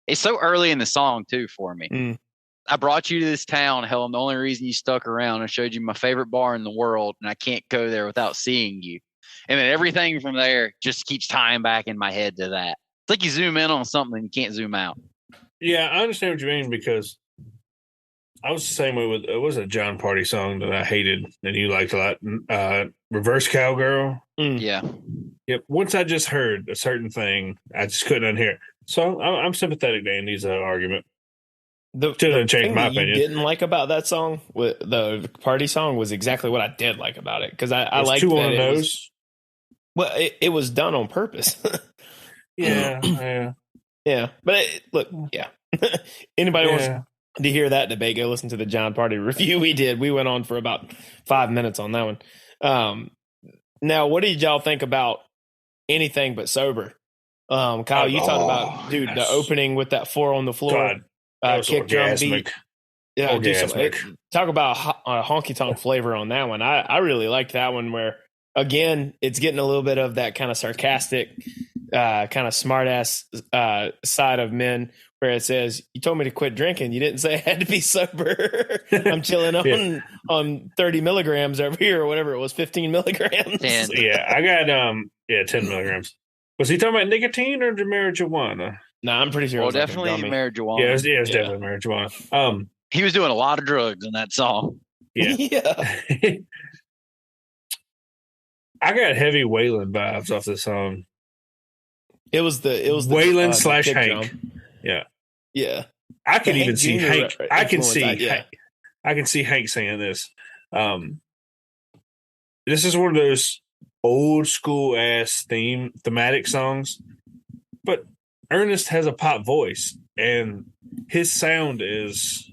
It's so early in the song too for me. Mm. I brought you to this town, hell, and the only reason you stuck around. I showed you my favorite bar in the world, and I can't go there without seeing you. And then everything from there just keeps tying back in my head to that. It's like you zoom in on something and you can't zoom out. Yeah, I understand what you mean because I was the same way with it was a John Party song that I hated and you liked a lot. Reverse Cowgirl. Mm. Yeah. Yep. Once I just heard a certain thing, I just couldn't unhear it. So I'm sympathetic to Andy's argument. The Still didn't change thing my that you opinion. didn't like about that song, the party song, was exactly what I did like about it because I liked two that on it those. was. Well, it was done on purpose. Yeah. Yeah, but look, yeah. Anybody wants to hear that debate, go listen to the John Party review we did. We went on for about 5 minutes on that one. Now, what did y'all think about Anything But Sober? Kyle, you talked about, dude, the opening with that 4 on the floor, kick drum beat. Yeah, talk about honky tonk flavor on that one. I really liked that one where, again, it's getting a little bit of that kind of sarcastic, kind of smart ass side of men where it says, you told me to quit drinking. You didn't say I had to be sober. I'm chilling on 30 milligrams over here or whatever it was, 15 milligrams. 10. Yeah, I got 10 milligrams. Was he talking about nicotine or the marijuana? No, I'm pretty sure. Well, it was definitely like a gummy. marijuana. Yeah, it was definitely marijuana. He was doing a lot of drugs in that song. Yeah. Yeah. I got heavy Waylon vibes off this song. It was the Waylon slash kick Hank. drum. Yeah. Yeah. I can The even Hank see Jr. Hank. I can influence, see. I can see Hank singing this. This is one of those old school ass thematic songs, but Ernest has a pop voice, and his sound is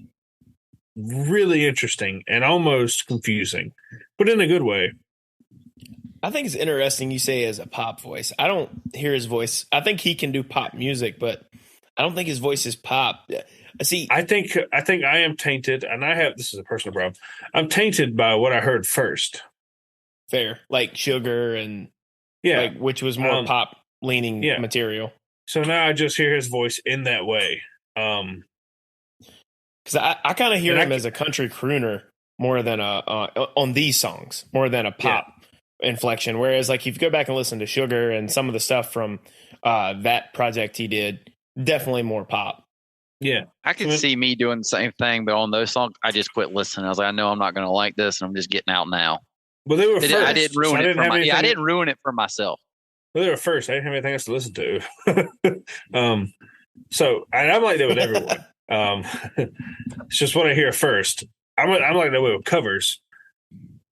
really interesting and almost confusing, but in a good way. I think it's interesting you say as a pop voice. I don't hear his voice. I think he can do pop music, but I don't think his voice is pop. See, I think I am tainted, and this is a personal problem. I'm tainted by what I heard first. fair, like Sugar and which was more pop leaning material. So now I just hear his voice in that way. Because I kind of hear him as a country crooner more than on these songs, more than a pop inflection. Whereas, like, if you go back and listen to Sugar and some of the stuff from that project he did, definitely more pop. Yeah. I could see me doing the same thing, but on those songs, I just quit listening. I was like, I know I'm not going to like this, and I'm just getting out now. Well, they were first. I didn't ruin it. I didn't ruin it for myself. Well, they were first. I didn't have anything else to listen to. So, and I'm like that with everyone. It's just what I hear first. I'm like that way with covers.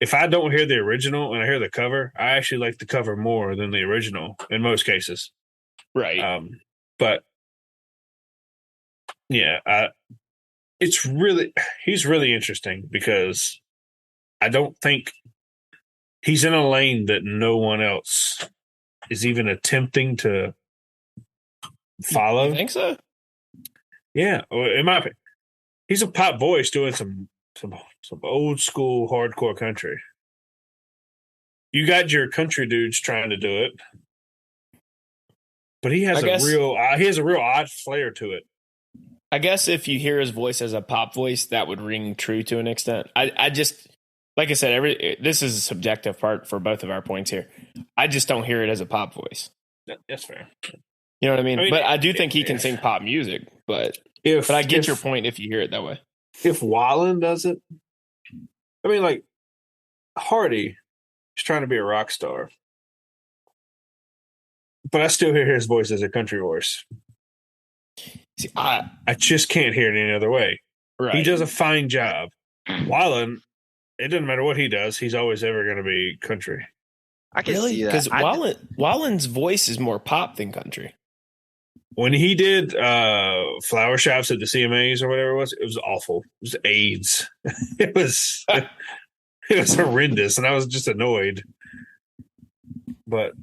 If I don't hear the original and I hear the cover, I actually like the cover more than the original in most cases. Right. But yeah, he's really interesting because I don't think he's in a lane that no one else is even attempting to follow. You think so? Yeah, in my opinion, he's a pop voice doing some old school hardcore country. You got your country dudes trying to do it, but he has he has a real odd flair to it. I guess if you hear his voice as a pop voice, that would ring true to an extent. I just, like I said, this is a subjective part for both of our points here. I just don't hear it as a pop voice. That's fair. You know what I mean? But I do think he can sing pop music. But I get your point if you hear it that way. If Wallen does it, I mean, like Hardy is trying to be a rock star, but I still hear his voice as a country voice. See, I just can't hear it any other way. Right. He does a fine job. Wallen, it doesn't matter what he does, he's always ever going to be country. I can see that. Because Wallen's voice is more pop than country. When he did flower shops at the CMAs or whatever it was awful. It was AIDS. it was horrendous, and I was just annoyed. But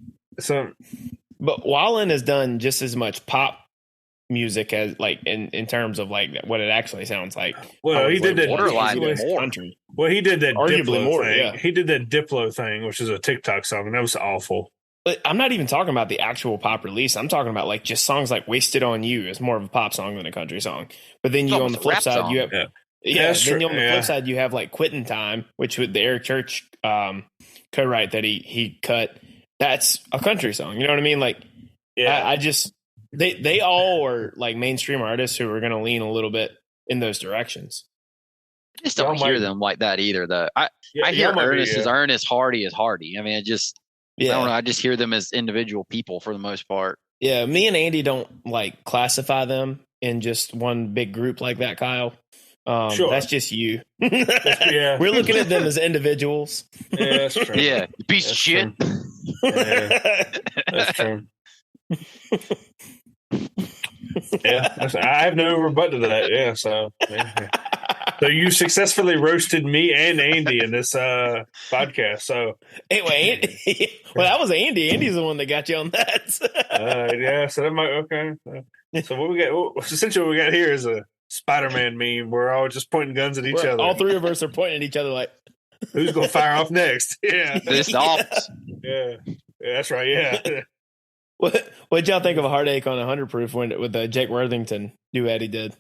Wallen has done just as much pop music as like in terms of like what it actually sounds like. Well, he did that country. Well, he did that Arguably Diplo more, thing. yeah. He did that Diplo thing, which is a TikTok song, and that was awful. But I'm not even talking about the actual pop release. I'm talking about like just songs like "Wasted on You" is more of a pop song than a country song. But then on the flip side, you have flip side you have like "Quitting Time," which with the Eric Church co-write that he cut. That's a country song. You know what I mean? Like, I just they all are like mainstream artists who are going to lean a little bit in those directions. I just don't hear them like that either, though. I hear Ernest as Ernest, Hardy as Hardy. I mean, I don't know. I just hear them as individual people for the most part. Yeah, me and Andy don't like classify them in just one big group like that, Kyle. Sure. That's just you. We're looking at them as individuals. Yeah, that's true. Yeah, piece of shit. Yeah, that's true. Yeah, I have no rebut to that. Yeah, so you successfully roasted me and Andy in this podcast. So anyway, that was Andy. Andy's the one that got you on that. yeah, so that might okay. So what we got? Essentially, what we got here is a Spider-Man meme. We're all just pointing guns at each other. All three of us are pointing at each other like, who's going to fire off next? Yeah, this office. Yeah, that's right. Yeah. What'd y'all think of a Heartache on 100 Proof with the Jake Worthington duet he did?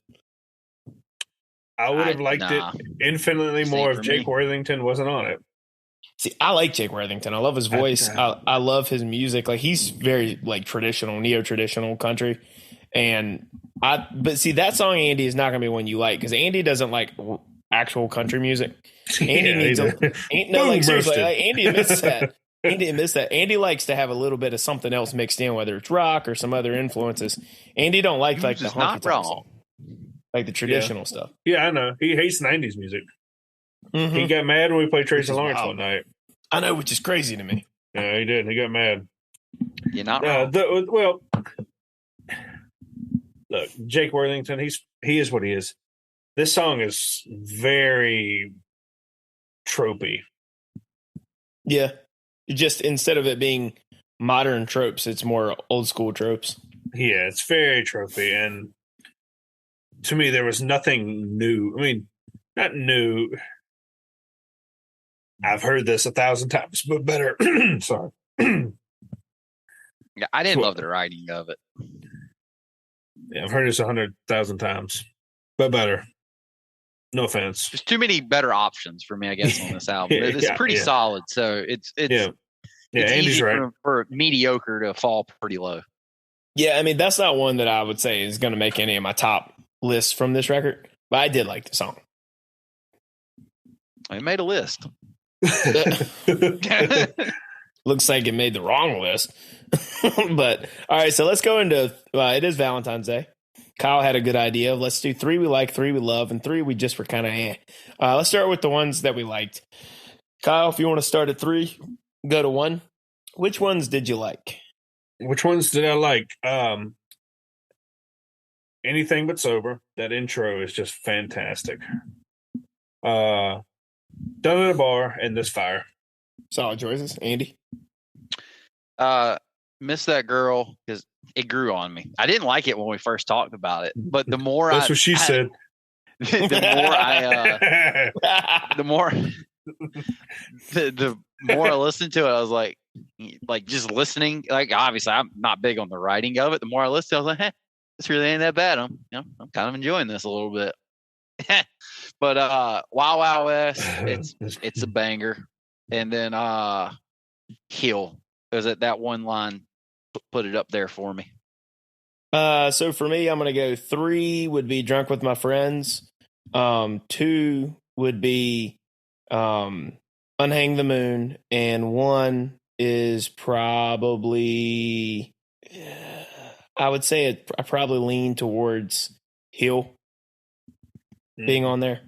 I would have liked it infinitely more if Jake Worthington wasn't on it. See, I like Jake Worthington. I love his voice. I love his music. Like he's very like traditional, neo-traditional country. But see, that song, Andy, is not going to be one you like because Andy doesn't like actual country music. Andy needs seriously, like, Andy admits that. Andy likes to have a little bit of something else mixed in, whether it's rock or some other influences. Andy don't like the honky tonk song, like the traditional stuff. Yeah, I know. He hates 90s music. Mm-hmm. He got mad when we played Tracy Lawrence one night. I know, which is crazy to me. Yeah, he did. He got mad. You're not wrong. Look, Jake Worthington, he is what he is. This song is very tropey. Yeah. Just instead of it being modern tropes, it's more old school tropes. Yeah, it's very tropey. And to me, there was nothing new. I mean, not new. I've heard this 1,000 times, but better. Sorry. Yeah, I didn't love the writing of it. Yeah, I've heard this 100,000 times, but better. No offense. There's too many better options for me, I guess, on this album. It's pretty solid, so it's Andy's easy right. for mediocre to fall pretty low. Yeah, I mean that's not one that I would say is going to make any of my top lists from this record, but I did like the song. I made a list. Looks like it made the wrong list. But all right, so let's go into it is Valentine's Day. Kyle had a good idea of let's do 3 we like, 3 we love, and 3 we just were kind of let's start with the ones that we liked. Kyle, if you want to start at 3, go to 1. Which ones did you like? Which ones did I like? Anything But Sober. That intro is just fantastic. Done at a Bar and This Fire. Solid choices. Andy? Miss That Girl, because it grew on me. I didn't like it when we first talked about it, but the more That's what she said. the more I listened to it, I was like just listening. Like, obviously, I'm not big on the writing of it. The more I listened, I was like, "Hey, this really ain't that bad." I'm kind of enjoying this a little bit. But Wild Wild West, it's a banger. And then Hill, because that one line put it up there for me. So for me, I'm going to go 3 would be Drunk with My Friends. 2 would be Unhang the Moon. And 1 is probably, I would say I probably lean towards Hill being on there.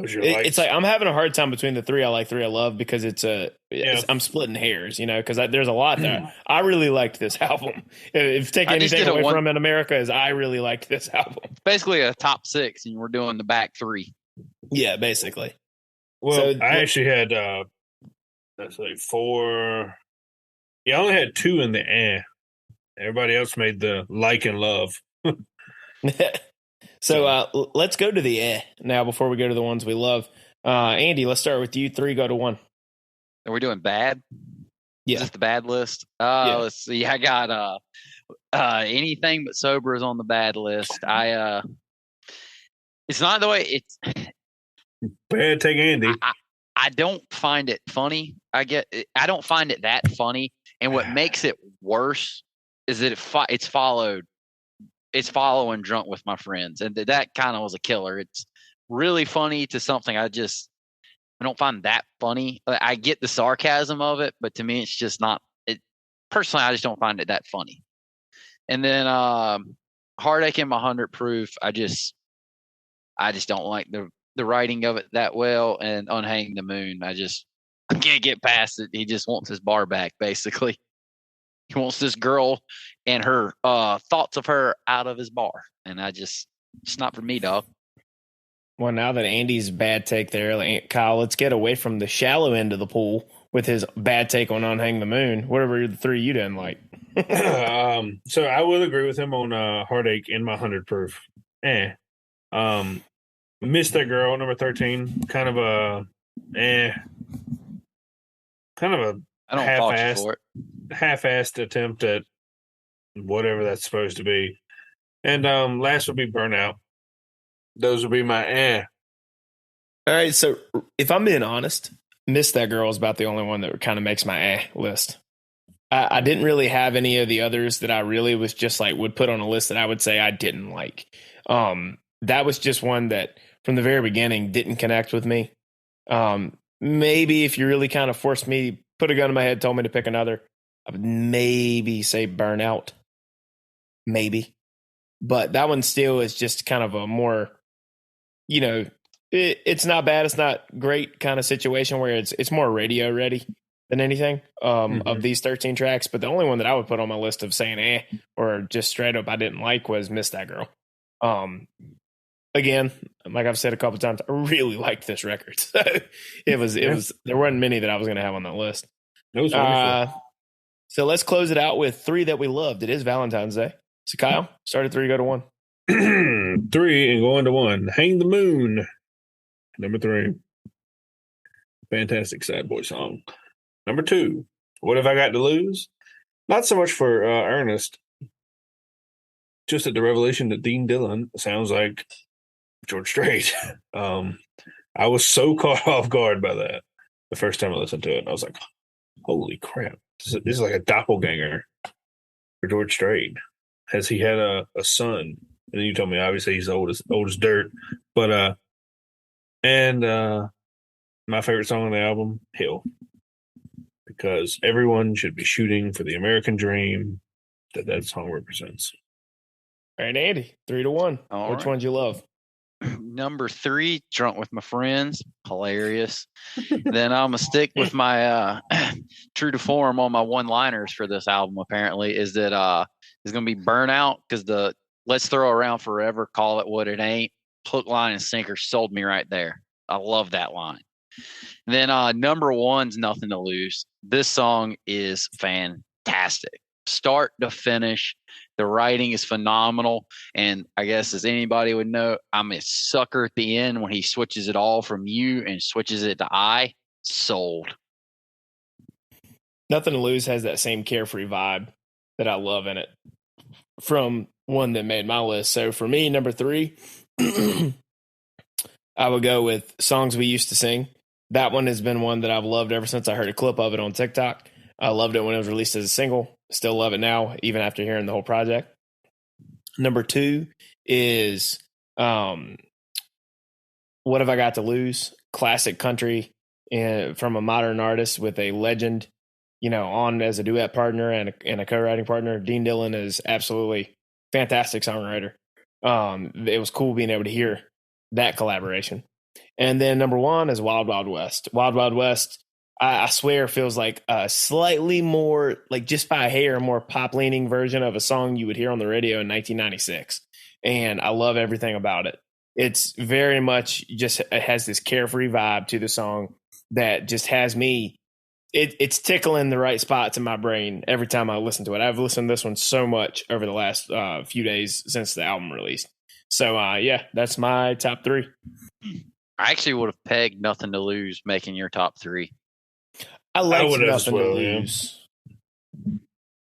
It's like I'm having a hard time between the 3 I like, 3 I love, because I'm splitting hairs, because there's a lot there. I really liked this album. If taking anything away from In America, is I really liked this album. Basically a top 6, and we're doing the back 3. Yeah, basically. Well, so, I actually had that's like 4. Yeah, I only had 2 in the Everybody else made the like and love. So let's go to the now before we go to the ones we love. Andy, let's start with you. 3 go to 1. Are we doing bad? Yeah. Is this the bad list? Let's see. I got Anything But Sober is on the bad list. It's not the way it's bad. Take Andy. I don't find it funny. I don't find it that funny. And what makes it worse is that it's following Drunk with My Friends, and that kind of was a killer. It's really funny to something I don't find that funny. I get the sarcasm of it, but to me, it's just not. Personally, I just don't find it that funny. And then Heartache in My 100 Proof, I just don't like the writing of it that well. And Unhang the Moon, I can't get past it. He just wants his bar back, basically. He wants this girl and her thoughts of her out of his bar. And it's not for me, dog. Well, now that Andy's bad take there, Kyle, let's get away from the shallow end of the pool with his bad take on Unhang the Moon. Whatever the 3 you didn't like. So I will agree with him on Heartache in My 100 Proof. Miss That Girl, number 13. Kind of a I don't fault you for it. Half-assed attempt at whatever that's supposed to be. And last would be Burnout. Those would be my All right, so if I'm being honest, Miss That Girl is about the only one that kind of makes my list. I didn't really have any of the others that I really was just like would put on a list that I would say I didn't like. That was just one that from the very beginning didn't connect with me. Maybe if you really kind of forced me, put a gun in my head, told me to pick another, I would maybe say Burnout. Maybe. But that one still is just kind of a more, it's not bad, it's not great kind of situation where it's more radio ready than anything of these 13 tracks. But the only one that I would put on my list of saying or just straight up I didn't like was Miss That Girl. Again, like I've said a couple times, I really liked this record. So it was there weren't many that I was going to have on that list. It was wonderful. So let's close it out with 3 that we loved. It is Valentine's Day. So Kyle, start at 3, go to 1. 3 and going to 1. Hang the Moon, number 3. Fantastic sad boy song. Number 2, What Have I Got to Lose? Not so much for Ernest, just at the revelation that Dean Dillon sounds like George Strait. I was so caught off guard by that the first time I listened to it. I was like, holy crap. This is like a doppelganger for George Strait. Has he had a son? And you told me obviously he's old as dirt. But my favorite song on the album, Hill. Because everyone should be shooting for the American dream that song represents. All right, Andy, 3-1. All Which right. ones you love? Number 3, Drunk with My Friends. Hilarious. Then I'm going to stick with my true to form on my one-liners for this album, apparently, is that it's going to be Burnout, because the Let's Throw Around Forever, Call It What It Ain't, hook, line, and sinker sold me right there. I love that line. Then number 1's Nothing to Lose. This song is fantastic. Start to finish. The writing is phenomenal. And I guess, as anybody would know, I'm a sucker at the end when he switches it all from you and switches it to I. Sold. Nothing to Lose has that same carefree vibe that I love in it from one that made my list. So for me, number 3, I would go with Songs We Used to Sing. That one has been one that I've loved ever since I heard a clip of it on TikTok. I loved it when it was released as a single. Still love it now, even after hearing the whole project. Number 2 is What Have I Got to Lose? Classic country from a modern artist with a legend, on as a duet partner and a co-writing partner. Dean Dillon is absolutely fantastic songwriter. It was cool being able to hear that collaboration. And then number 1 is Wild Wild West. Wild Wild West, I swear, feels like a slightly more, like just by a hair, more pop-leaning version of a song you would hear on the radio in 1996. And I love everything about it. It's very much just, it has this carefree vibe to the song that just has me, it's tickling the right spots in my brain every time I listen to it. I've listened to this one so much over the last few days since the album released. So, yeah, that's my top 3. I actually would have pegged Nothing to Lose making your top 3. I liked would have as Nothing to well, yeah. Lose.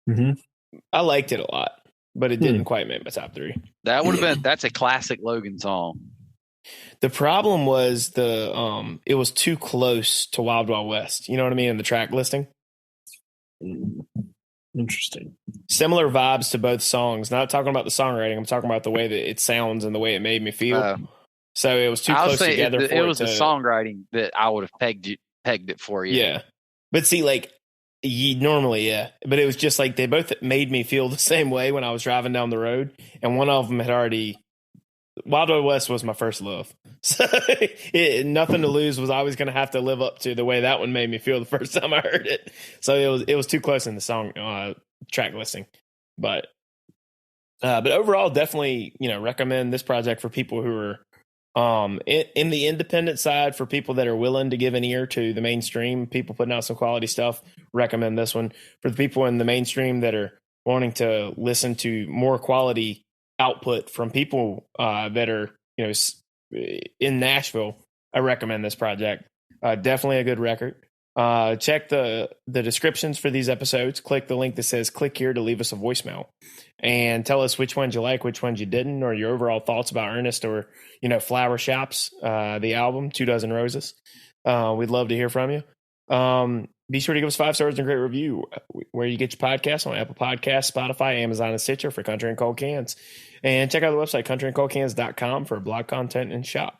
Mm-hmm. I liked it a lot, but it didn't quite make my top 3. That would have been, that's a classic Logan song. The problem was it was too close to Wild Wild West. You know what I mean? In the track listing. Interesting. Similar vibes to both songs. Not talking about the songwriting. I'm talking about the way that it sounds and the way it made me feel. So it was too close together. It was the songwriting that I would have pegged it for you. Yeah. But see, like, normally, yeah. But it was just like they both made me feel the same way when I was driving down the road. And one of them had already... Wild Wild West was my first love. So Nothing to Lose was always going to have to live up to the way that one made me feel the first time I heard it. So it was too close in the song track listing. But overall, definitely, recommend this project for people who are in the independent side, for people that are willing to give an ear to the mainstream, people putting out some quality stuff. Recommend this one. For the people in the mainstream that are wanting to listen to more quality output from people that are, in Nashville, I recommend this project. Definitely a good record. Check the descriptions for these episodes. Click the link that says click here to leave us a voicemail and tell us which ones you like, which ones you didn't, or your overall thoughts about Ernest or, Flower Shops, the album, 2 Dozen Roses. We'd love to hear from you. Be sure to give us 5 stars and a great review where you get your podcasts, on Apple Podcasts, Spotify, Amazon, and Stitcher for Country and Cold Cans. And check out the website, countryandcoldcans.com, for blog content and shop.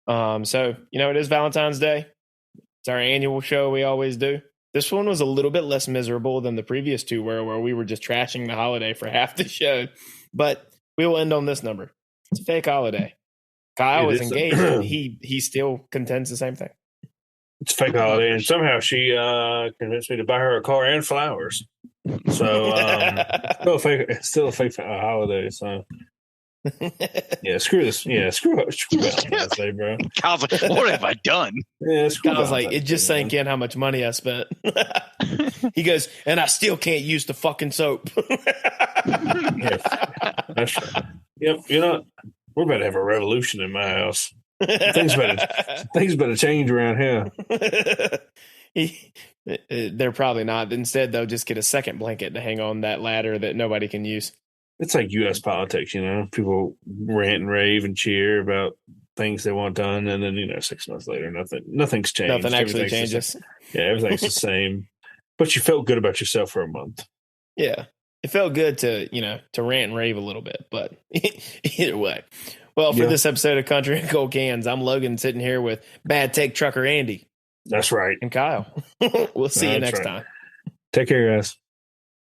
So, it is Valentine's Day. It's our annual show we always do. This one was a little bit less miserable than the previous 2 where we were just trashing the holiday for half the show. But we will end on this number. It's a fake holiday. Kyle was engaged. He still contends the same thing. It's a fake holiday, and somehow she convinced me to buy her a car and flowers. So still a fake holiday. So yeah, screw this. Yeah, screw Valentine's Day, bro. Kyle's like, what have I done? Yeah, Kyle's like, it just sank in how much money I spent. He goes, and I still can't use the fucking soap. Yeah, that's right. Yep, we're about to have a revolution in my house. Things better change around here. They're probably not. Instead, they'll just get a second blanket to hang on that ladder that nobody can use. It's like U.S. politics, people rant and rave and cheer about things they want done, and then 6 months later, nothing's changed. Nothing actually changes. Everything's the same. But you felt good about yourself for a month. Yeah, it felt good to rant and rave a little bit, but either way. Well, for this episode of Country and Cold Cans, I'm Logan, sitting here with Bad Take Trucker Andy. That's right. And Kyle. We'll see you next time. Take care, guys.